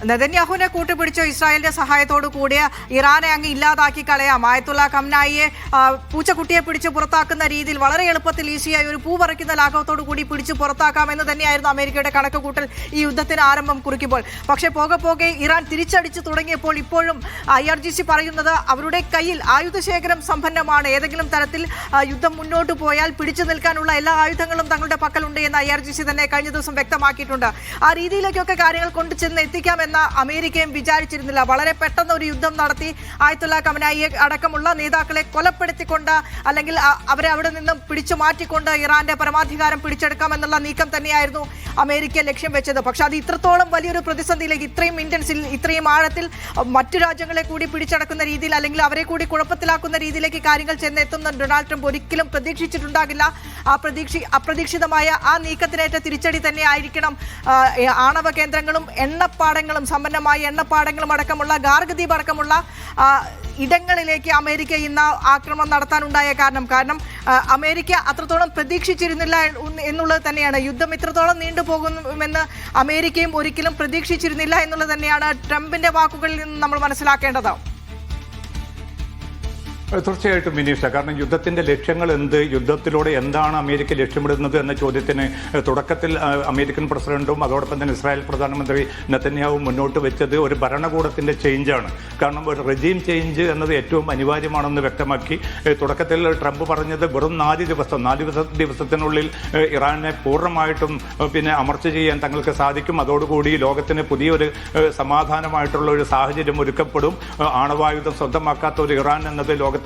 നെതന്യാഹുവിനെ കൂട്ടുപിടിച്ചോ ഇസ്രായേലിന്റെ സഹായത്തോടു കൂടിയ ഇറാനെ അങ്ങ് ഇല്ലാതാക്കി കളയാം, ആയത്തുള്ള ഖംനായിയെ പൂച്ചക്കുട്ടിയെ പിടിച്ച് പുറത്താക്കുന്ന രീതിയിൽ വളരെ എളുപ്പത്തിൽ ഈസിയായി ഒരു പൂ പറിക്കുന്ന ലാഘവത്തോടു കൂടി പിടിച്ച് പുറത്താക്കാമെന്ന് തന്നെയായിരുന്നു അമേരിക്കയുടെ കണക്കുകൂട്ടൽ ഈ യുദ്ധത്തിന് ആരംഭം കുറിക്കുമ്പോൾ. പക്ഷേ പോകെ പോകെ ഇറാൻ തിരിച്ചടിച്ചു തുടങ്ങിയപ്പോൾ ഇപ്പോഴും IRGC പറയുന്നത് അവരുടെ കയ്യിൽ ആയുധശേഖരം സമ്പന്നമാണ്, ഏതെങ്കിലും തരത്തിൽ യുദ്ധം മുന്നോട്ട് പോയാൽ പിടിച്ചു നിൽക്കാനുള്ള എല്ലാ ആയുധങ്ങളും തങ്ങളുടെ പക്കലുണ്ട് എന്ന് IRGC തന്നെ കഴിഞ്ഞ ദിവസം വ്യക്തമാക്കിയിട്ടുണ്ട്. ആ രീതിയിലേക്കൊക്കെ കാര്യങ്ങൾ കൊണ്ടുചെന്ന് എത്തിക്കാമെന്ന് അമേരിക്കയും വിചാരിച്ചിരുന്നില്ല. വളരെ പെട്ടെന്ന് ഒരു യുദ്ധം നടത്തി ആയത്തുള്ള ഖമനായിയെ അടക്കമുള്ള നേതാക്കളെ കൊലപ്പെടുത്തിക്കൊണ്ട് അല്ലെങ്കിൽ അവരെ അവിടെ നിന്നും പിടിച്ചു മാറ്റിക്കൊണ്ട് ഇറാന്റെ പരമാധികാരം പിടിച്ചെടുക്കാമെന്നുള്ള നീക്കം തന്നെയായിരുന്നു അമേരിക്ക ലക്ഷ്യം വെച്ചത്. പക്ഷെ അത് ഇത്രത്തോളം വലിയൊരു പ്രതിസന്ധിയിലേക്ക്, ഇത്രയും ഇന്റൻസിൽ, ഇത്രയും ആഴത്തിൽ മറ്റു രാജ്യങ്ങളെ കൂടി പിടിച്ചടക്കുന്ന രീതിയിൽ അല്ലെങ്കിൽ അവരെ കൂടി കുഴപ്പത്തിലാക്കുന്ന രീതിയിലേക്ക് കാര്യങ്ങൾ ചെന്നെത്തുന്ന ഡൊണാൾഡ് ട്രംപ് ഒരിക്കലും പ്രതീക്ഷിച്ചിട്ടുണ്ടാകില്ല. അപ്രതീക്ഷിതമായ ആ നീക്കത്തിനേറ്റ തിരിച്ചടി തന്നെ ആയിരിക്കണം ആണവ കേന്ദ്രങ്ങളും എണ്ണപ്പാടങ്ങളും, സമ്പന്നമായ എണ്ണപ്പാടങ്ങളും അടക്കമുള്ള ഗാർഗദ്വീപ് അടക്കമുള്ള ഇടങ്ങളിലേക്ക് അമേരിക്ക ഇന്ന് ആക്രമണം നടത്താനുണ്ടായ കാരണം അമേരിക്ക അത്രത്തോളം പ്രതീക്ഷിച്ചിരുന്നില്ല എന്നുള്ളത് തന്നെയാണ്. യുദ്ധം ഇത്രത്തോളം നീണ്ടുപോകുമെന്ന് അമേരിക്കയും ഒരിക്കലും പ്രതീക്ഷിച്ചിരുന്നില്ല എന്നുള്ളത് തന്നെയാണ് ട്രംപിന്റെ വാക്കുകളിൽ നിന്ന് നമ്മൾ മനസ്സിലാക്കേണ്ടത്. തീർച്ചയായിട്ടും വിനീഷ, കാരണം യുദ്ധത്തിന്റെ ലക്ഷ്യങ്ങൾ എന്ത്, യുദ്ധത്തിലൂടെ എന്താണ് അമേരിക്ക ലക്ഷ്യമിടുന്നത് എന്ന ചോദ്യത്തിന് തുടക്കത്തിൽ അമേരിക്കൻ പ്രസിഡന്റും അതോടൊപ്പം തന്നെ ഇസ്രായേൽ പ്രധാനമന്ത്രി നെതന്യാഹുവും മുന്നോട്ട് വെച്ചത് ഒരു ഭരണകൂടത്തിന്റെ ചേഞ്ചാണ്. കാരണം ഒരു റെജീം ചേഞ്ച് എന്നത് ഏറ്റവും അനിവാര്യമാണെന്ന് വ്യക്തമാക്കി. തുടക്കത്തിൽ ട്രംപ് പറഞ്ഞത് വെറും 4 ദിവസത്തിനുള്ളിൽ ഇറാനെ പൂർണ്ണമായിട്ടും അമർച്ച ചെയ്യാൻ തങ്ങൾക്ക് സാധിക്കും, അതോടുകൂടി ലോകത്തിന് പുതിയൊരു സമാധാനമായിട്ടുള്ള ഒരു സാഹചര്യം ഒരുക്കപ്പെടും, ആണവായുധം സ്വന്തമാക്കാത്ത ഒരു ഇറാൻ എന്നത് ലോകത്തിന്റെ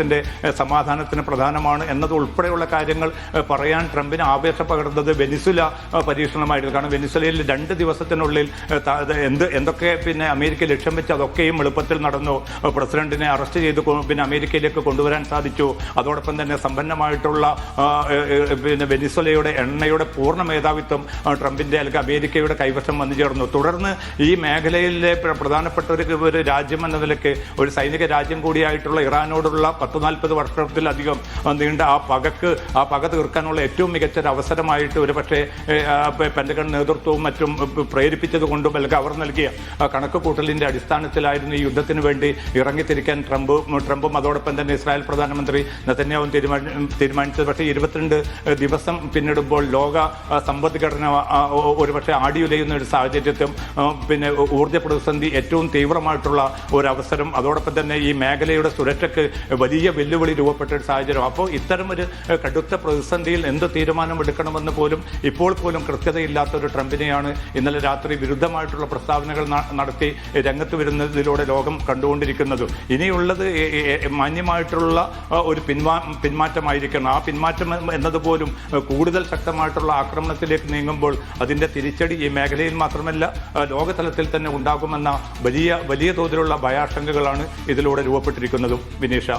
സമാധാനത്തിന് പ്രധാനമാണ് എന്നത് ഉൾപ്പെടെയുള്ള കാര്യങ്ങൾ പറയാൻ ട്രംപിന് ആവേശം പകർന്നത് വെനിസുല പരീക്ഷണമായിരുന്നു. കാരണം വെനിസുലയിൽ 2 ദിവസത്തിനുള്ളിൽ എന്തൊക്കെ അമേരിക്ക ലക്ഷ്യം വെച്ച് അതൊക്കെയും എളുപ്പത്തിൽ നടന്നു. പ്രസിഡന്റിനെ അറസ്റ്റ് ചെയ്ത് അമേരിക്കയിലേക്ക് കൊണ്ടുവരാൻ സാധിച്ചു. അതോടൊപ്പം തന്നെ സമ്പന്നമായിട്ടുള്ള വെനിസുലയുടെ എണ്ണയുടെ പൂർണ്ണ മേധാവിത്വം ട്രംപിന്റെ അല്ലെങ്കിൽ അമേരിക്കയുടെ കൈവശം വന്നു ചേർന്നു. തുടർന്ന് ഈ മേഖലയിലെ പ്രധാനപ്പെട്ട ഒരു രാജ്യം എന്ന നിലയ്ക്ക് ഒരു സൈനിക രാജ്യം കൂടിയായിട്ടുള്ള ഇറാനോടുള്ള 10-40 വർഷത്തിലധികം നീണ്ട ആ പക തീർക്കാനുള്ള ഏറ്റവും മികച്ചൊരു അവസരമായിട്ട് ഒരു പക്ഷേ പെന്റഗൺ നേതൃത്വവും മറ്റും പ്രേരിപ്പിച്ചത് കൊണ്ടും അല്ലെങ്കിൽ അവർ നൽകിയ കണക്ക് കൂട്ടലിന്റെ അടിസ്ഥാനത്തിലായിരുന്നു ഈ യുദ്ധത്തിന് വേണ്ടി ഇറങ്ങിത്തിരിക്കാൻ ട്രംപും അതോടൊപ്പം തന്നെ ഇസ്രായേൽ പ്രധാനമന്ത്രി നെതന്യാഹുവും തീരുമാനിച്ചത്. പക്ഷേ 22 ദിവസം പിന്നിടുമ്പോൾ ലോക സമ്പദ്ഘടന ഒരുപക്ഷെ ആടിയുലയുന്ന ഒരു സാഹചര്യത്തും ഊർജ്ജ പ്രതിസന്ധി ഏറ്റവും തീവ്രമായിട്ടുള്ള ഒരു അവസരം, അതോടൊപ്പം തന്നെ ഈ മേഖലയുടെ സുരക്ഷയ്ക്ക് വലിയ വെല്ലുവിളി രൂപപ്പെട്ട ഒരു സാഹചര്യം. അപ്പോൾ ഇത്തരം ഒരു കടുത്ത പ്രതിസന്ധിയിൽ എന്ത് തീരുമാനമെടുക്കണമെന്ന് ഇപ്പോൾ പോലും കൃത്യതയില്ലാത്ത ഒരു ട്രംപിനെയാണ് ഇന്നലെ രാത്രി വിരുദ്ധമായിട്ടുള്ള പ്രസ്താവനകൾ നടത്തി രംഗത്ത് വരുന്നതിലൂടെ ലോകം കണ്ടുകൊണ്ടിരിക്കുന്നത്. ഇനിയുള്ളത് മാന്യമായിട്ടുള്ള ഒരു പിന്മാറ്റമായിരിക്കണം. ആ പിന്മാറ്റം എന്നതുപോലും കൂടുതൽ ശക്തമായിട്ടുള്ള ആക്രമണത്തിലേക്ക് നീങ്ങുമ്പോൾ അതിന്റെ തിരിച്ചടി ഈ മേഖലയിൽ മാത്രമല്ല ലോകതലത്തിൽ തന്നെ ഉണ്ടാകുമെന്ന വലിയ തോതിലുള്ള ഭയാശങ്കകളാണ് ഇതിലൂടെ രൂപപ്പെട്ടിരിക്കുന്നതും. വിനീഷ.